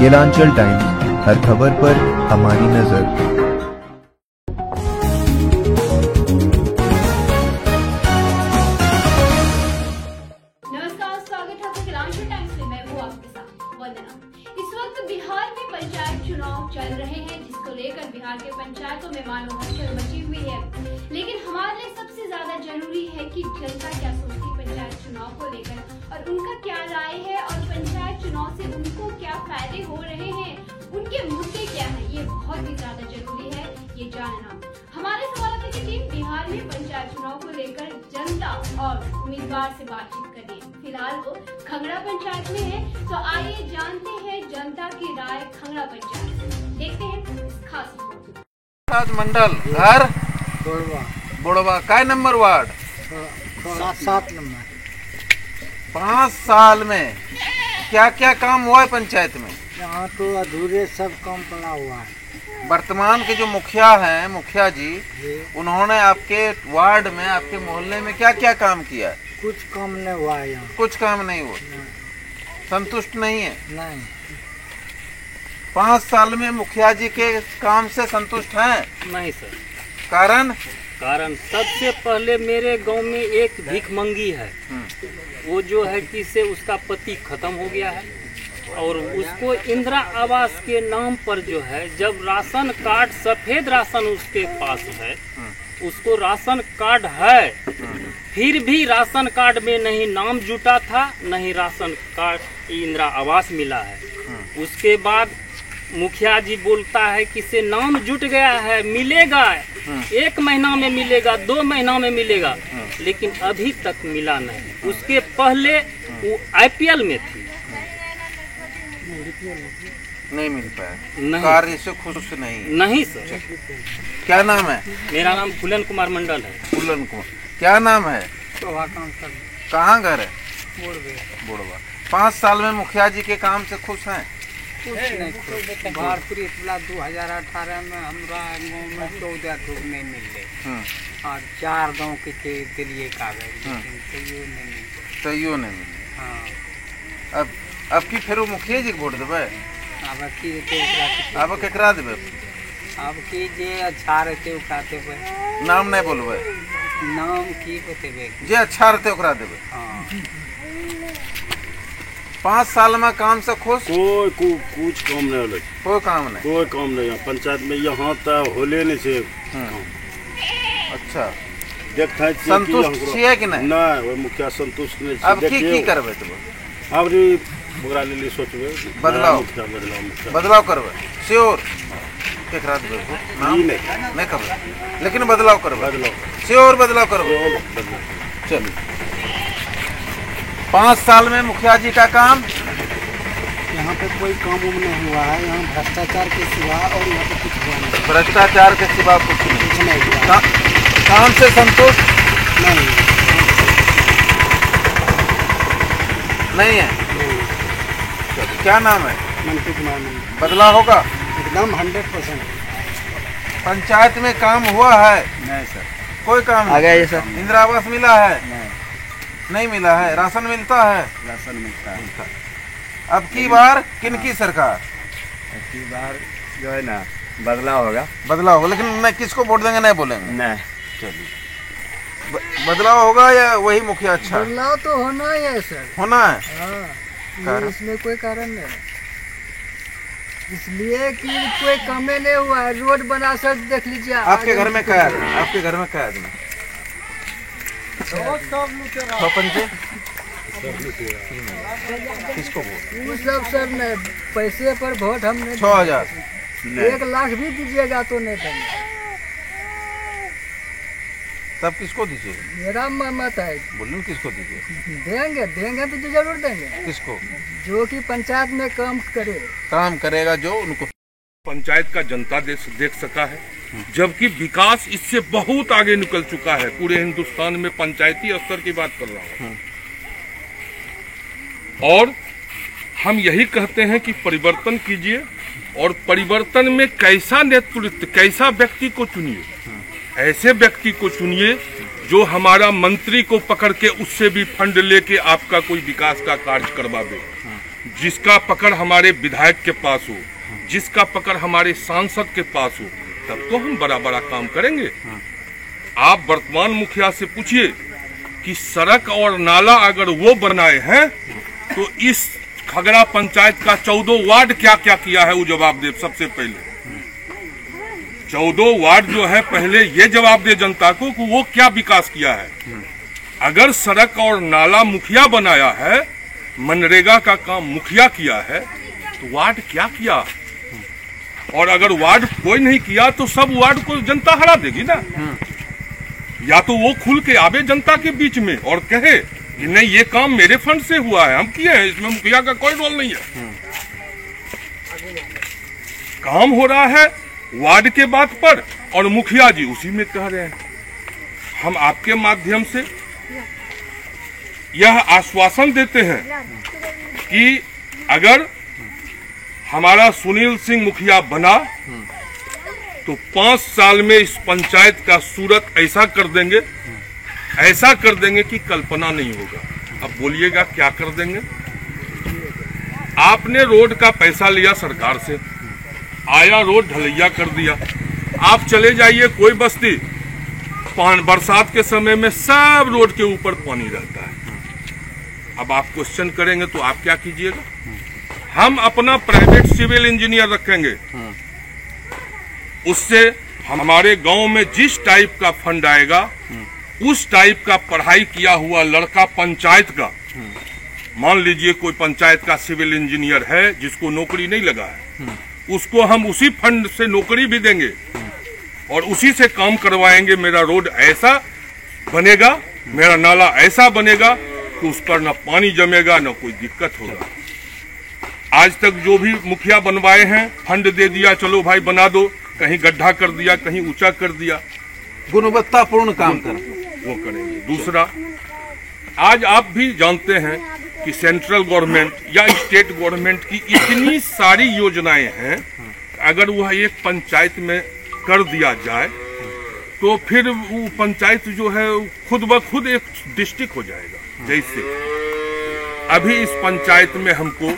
Nilanchal times, हर खबर पर हमारी नजर। नमस्कार, स्वागत है आपका नीलांचल टाइम्स में। मैं हूँ आपके साथ वंदना। इस वक्त बिहार में पंचायत चुनाव चल रहे हैं, जिसको लेकर बिहार के पंचायतों में मानो हलचल मची हुई है। लेकिन हमारे लिए सबसे ज्यादा जरूरी है कि जनता क्या सोचती पंचायत चुनाव को लेकर और उनका क्या राय है और पंचायत चुनाव से उनको क्या फायदे हो रहे हैं, उनके मुद्दे क्या हैं, ये बहुत ही ज्यादा जरूरी है ये जानना। हमारे संवाददाता की टीम बिहार में पंचायत चुनाव को लेकर जनता और उम्मीदवार से बातचीत कर रही है। फिलहाल वो खंगड़ा पंचायत में है, तो आइए जानते हैं जनता की राय खंगड़ा पंचायत से। देखते हैं इस खास रिपोर्ट। मंडल घर बुढ़वा का नंबर वार्ड 7 नंबर। 5 साल में क्या क्या काम हुआ है पंचायत में? यहाँ तो अधूरे सब काम पड़ा हुआ है। वर्तमान के जो मुखिया हैं, मुखिया जी, उन्होंने आपके वार्ड में, आपके मोहल्ले में क्या क्या काम किया है? कुछ काम नहीं हुआ है यहाँ। कुछ काम नहीं हुआ। संतुष्ट नहीं है? नहीं। 5 साल में मुखिया जी के काम से संतुष्ट हैं? नहीं सर। कारण सबसे पहले मेरे गांव में एक भिखमंगी है, वो जो है कि से उसका पति खत्म हो गया है और उसको इंदिरा आवास के नाम पर जो है, जब राशन कार्ड सफेद राशन उसके पास है, उसको राशन कार्ड है, फिर भी राशन कार्ड में नहीं नाम जुटा था, नहीं राशन कार्ड इंदिरा आवास मिला है। उसके बाद मुखिया जी बोलता है कि से नाम जुट गया है, मिलेगा, 1 महीना में मिलेगा, 2 महीना में मिलेगा, लेकिन अभी तक मिला नहीं। उसके पहले वो IPL में थी, नहीं मिल पाया। नहीं। कार्य से खुश नहीं सर। क्या नाम है? मेरा नाम फूलन कुमार मंडल है। फूलन कुमार। क्या नाम है? कहाँ घर है? बुढ़वा। 5 साल में मुखिया जी के काम से खुश हैं? भारतीय 2018 में हमारा गाँव में 14 ठोक नहीं मिले और 4 गाँव के लिए कागज, तैयो नहीं मिले। हाँ। अब की फिर मुखिया जी के वोट देवे? अब केकरा देवे? अब की जे अच्छा रहते ओकरा देवे। नाम नहीं बोलबे? नाम की बतेबे? जे अच्छा रहते ओकरा देवे। हाँ। 5 साल में काम से खुश? कुछ काम नहीं होले। कोई काम नहीं। पंचायत में यहाँ तक होले नहीं से। अच्छा, देखते संतुष्ट छिए कि नहीं? नहीं, वो मुखिया संतुष्ट नहीं। अब की करबे तुम? अब रे ओकरा लिए सोचबे बदलाव करबे। श्योर? केकरा देबे? नहीं करबे, लेकिन बदलाव करबे। श्योर बदलाव करबे। चलिए, 5 साल में मुखिया जी का काम? यहाँ पे कोई काम नहीं हुआ है। यहाँ भ्रष्टाचार के सिवा और यहाँ पे कुछ हुआ नहीं। भ्रष्टाचार के सिवा कुछ नहीं हुआ। काम से संतुष्ट नहीं है? क्या नाम है? मंटू कुमार। बदलाव होगा? एकदम 100%। पंचायत में काम हुआ है? नहीं सर, कोई काम आ गया सर। इंदिरा आवास मिला है? नहीं मिला है। राशन मिलता है? राशन मिलता है। अब की बार किनकी सरकार? अब की बार जो है ना बदलाव होगा। बदलाव होगा, लेकिन मैं किसको वोट देंगे नहीं बोलेंगे? नहीं। चलिए, बदलाव होगा या वही मुखिया अच्छा? बदलाव तो होना ही है सर। होना है? हाँ, इसमें कोई कारण नहीं है। इसलिए कि कोई कमे नहीं हुआ है। रोड बना सर, देख लीजिए। आपके घर में क्या आदमी? आपके घर में क्या आदमी? किसको वोट? सब सर नहीं, पैसे पर वोट हम नहीं। 6000 1 लाख भी दीजिएगा तो नहीं देंगे। तब किसको दीजिए? मेरा मत है। बोलूँ किसको दीजिए? देंगे तो जरूर देंगे। किसको? जो कि पंचायत में काम करेगा, जो उनको पंचायत का जनता देख सका है, जबकि विकास इससे बहुत आगे निकल चुका है। पूरे हिंदुस्तान में पंचायती स्तर की बात कर रहा हूँ। और हम यही कहते हैं कि परिवर्तन कीजिए और परिवर्तन में कैसा नेतृत्व, कैसा व्यक्ति को चुनिए। ऐसे व्यक्ति को चुनिए जो हमारा मंत्री को पकड़ के उससे भी फंड लेके आपका कोई विकास का कार्य करवा दे। जिसका पकड़ हमारे विधायक के पास हो, जिसका पकड़ हमारे सांसद के पास हो, तब तो हम बड़ा बड़ा काम करेंगे। आप वर्तमान मुखिया से पूछिए कि सड़क और नाला अगर वो बनाए हैं तो इस खगड़ा पंचायत का 14 वार्ड क्या क्या किया है वो जवाब दे। सबसे पहले 14 वार्ड जो है पहले ये जवाब दे जनता को कि वो क्या विकास किया है। अगर सड़क और नाला मुखिया बनाया है, मनरेगा का काम मुखिया किया है, तो वार्ड क्या किया। और अगर वार्ड कोई नहीं किया तो सब वार्ड को जनता हरा देगी ना। या तो वो खुल के आवे जनता के बीच में और कहे कि नहीं ये काम मेरे फंड से हुआ है, हम किए हैं, इसमें मुखिया का कोई रोल नहीं है। काम हो रहा है वार्ड के बात पर और मुखिया जी उसी में कह रहे हैं। हम आपके माध्यम से यह आश्वासन देते हैं कि अगर हमारा सुनील सिंह मुखिया बना तो 5 साल में इस पंचायत का सूरत ऐसा कर देंगे कि कल्पना नहीं होगा। अब बोलिएगा क्या कर देंगे। आपने रोड का पैसा लिया सरकार से, आया रोड ढलैया कर दिया। आप चले जाइए कोई बस्ती, बरसात के समय में सब रोड के ऊपर पानी रहता है। अब आप क्वेश्चन करेंगे तो आप क्या कीजिएगा। हम अपना प्राइवेट सिविल इंजीनियर रखेंगे, उससे हमारे गांव में जिस टाइप का फंड आएगा उस टाइप का पढ़ाई किया हुआ लड़का पंचायत का, मान लीजिए कोई पंचायत का सिविल इंजीनियर है जिसको नौकरी नहीं लगा है, उसको हम उसी फंड से नौकरी भी देंगे और उसी से काम करवाएंगे। मेरा रोड ऐसा बनेगा, मेरा नाला ऐसा बनेगा कि उस पर न पानी जमेगा न कोई दिक्कत होगा। आज तक जो भी मुखिया बनवाए हैं फंड दे दिया, चलो भाई बना दो, कहीं गड्ढा कर दिया, कहीं ऊंचा कर दिया। गुणवत्तापूर्ण काम कर वो करेंगे। दूसरा, आज आप भी जानते हैं कि सेंट्रल गवर्नमेंट या स्टेट गवर्नमेंट की इतनी सारी योजनाएं हैं, अगर वह एक पंचायत में कर दिया जाए तो फिर वो पंचायत जो है खुद ब खुद एक डिस्ट्रिक्ट हो जाएगा। जैसे अभी इस पंचायत में हमको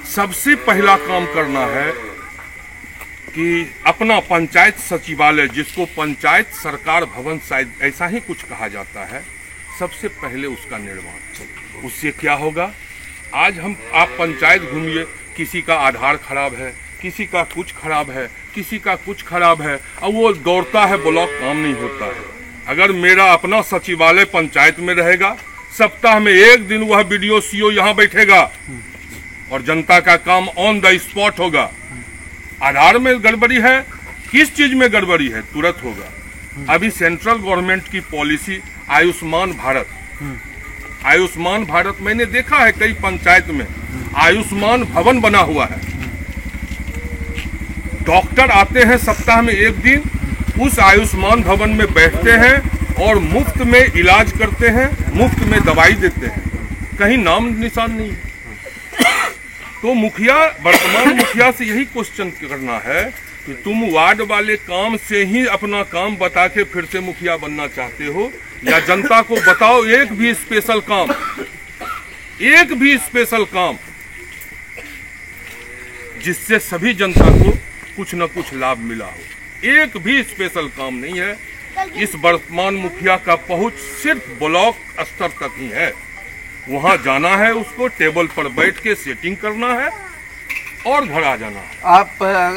सबसे पहला काम करना है कि अपना पंचायत सचिवालय, जिसको पंचायत सरकार भवन शायद ऐसा ही कुछ कहा जाता है, सबसे पहले उसका निर्माण। उससे क्या होगा, आज आप पंचायत घूमिए, किसी का आधार खराब है, किसी का कुछ खराब है, किसी का कुछ खराब है, और वो दौड़ता है ब्लॉक, काम नहीं होता है। अगर मेरा अपना सचिवालय पंचायत में रहेगा, सप्ताह में एक दिन वह बीडीओ सीओ यहाँ बैठेगा और जनता का काम ऑन द स्पॉट होगा। आधार में गड़बड़ी है, किस चीज में गड़बड़ी है, तुरंत होगा। अभी सेंट्रल गवर्नमेंट की पॉलिसी आयुष्मान भारत, आयुष्मान भारत मैंने देखा है कई पंचायत में आयुष्मान भवन बना हुआ है। डॉक्टर आते हैं सप्ताह में एक दिन, उस आयुष्मान भवन में बैठते हैं और मुफ्त में इलाज करते हैं, मुफ्त में दवाई देते हैं, कहीं नाम निशान नहीं। तो मुखिया, वर्तमान मुखिया से यही क्वेश्चन करना है कि तुम वार्ड वाले काम से ही अपना काम बता के फिर से मुखिया बनना चाहते हो, या जनता को बताओ एक भी स्पेशल काम, एक भी स्पेशल काम जिससे सभी जनता को कुछ न कुछ लाभ मिला हो। एक भी स्पेशल काम नहीं है। इस वर्तमान मुखिया का पहुंच सिर्फ ब्लॉक स्तर तक ही है। वहां जाना है, उसको टेबल पर बैठ के सेटिंग करना है और घर आ जाना है।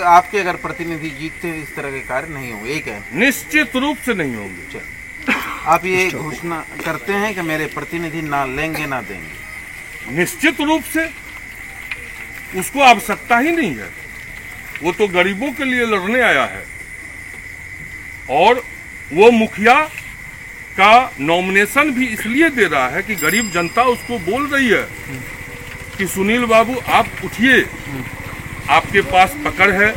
आपके अगर प्रतिनिधि जीतते हैं इस तरह के कार्य नहीं होंगे, एक है निश्चित रूप से नहीं होंगे। आप ये घोषणा करते हैं कि मेरे प्रतिनिधि ना लेंगे ना देंगे? निश्चित रूप से, उसको आवश्यकता ही नहीं है। वो तो गरीबों के लिए लड़ने आया है और वो मुखिया का नॉमिनेशन भी इसलिए दे रहा है कि गरीब जनता उसको बोल रही है कि सुनील बाबू आप उठिए, आपके पास पकड़ है,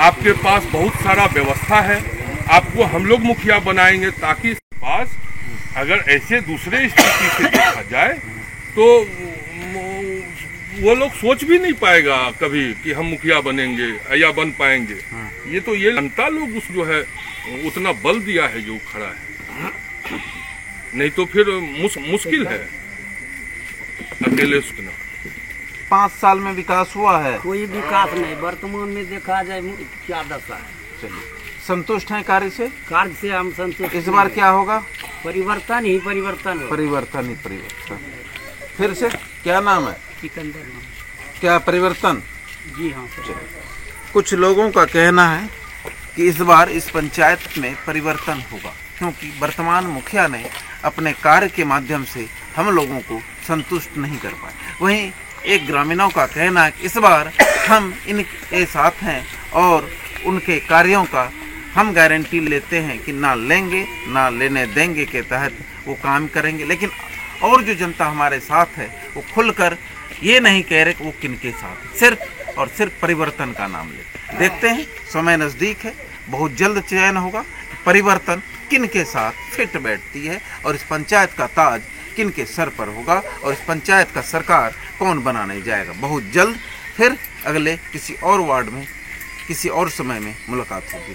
आपके पास बहुत सारा व्यवस्था है, आपको हम लोग मुखिया बनाएंगे, ताकि पास अगर ऐसे दूसरे स्थिति से देखा जाए तो वो लोग सोच भी नहीं पाएगा कभी कि हम मुखिया बनेंगे या बन पाएंगे। ये तो ये जनता लोग उस जो है उतना बल दिया है जो खड़ा है, नहीं तो फिर मुश्किल है अकेले सुना। 5 साल में विकास हुआ है? कोई विकास नहीं, वर्तमान में देखा जाए क्या दशा है। चलिए, संतुष्ट हैं कार्य से? कार्य से हम संतुष्ट। इस बार क्या होगा? परिवर्तन ही परिवर्तन हो। परिवर्तन ही परिवर्तन। फिर से क्या नाम है? सिकंदर नाम। क्या परिवर्तन? जी हाँ सर। कुछ लोगों का कहना है कि इस बार इस पंचायत में परिवर्तन होगा, क्योंकि वर्तमान मुखिया ने अपने कार्य के माध्यम से हम लोगों को संतुष्ट नहीं कर पाए। वहीं एक ग्रामीणों का कहना है कि इस बार हम इनके साथ हैं और उनके कार्यों का हम गारंटी लेते हैं कि ना लेंगे ना लेने देंगे के तहत वो काम करेंगे। लेकिन और जो जनता हमारे साथ है वो खुलकर ये नहीं कह रहे कि वो किनके साथ है, सिर्फ और सिर्फ परिवर्तन का नाम लेते। देखते हैं, समय नज़दीक है, बहुत जल्द चयन होगा। परिवर्तन किनके साथ फिट बैठती है और इस पंचायत का ताज किनके सर पर होगा और इस पंचायत का सरकार कौन बनाने जाएगा। बहुत जल्द फिर अगले किसी और वार्ड में किसी और समय में मुलाकात होगी।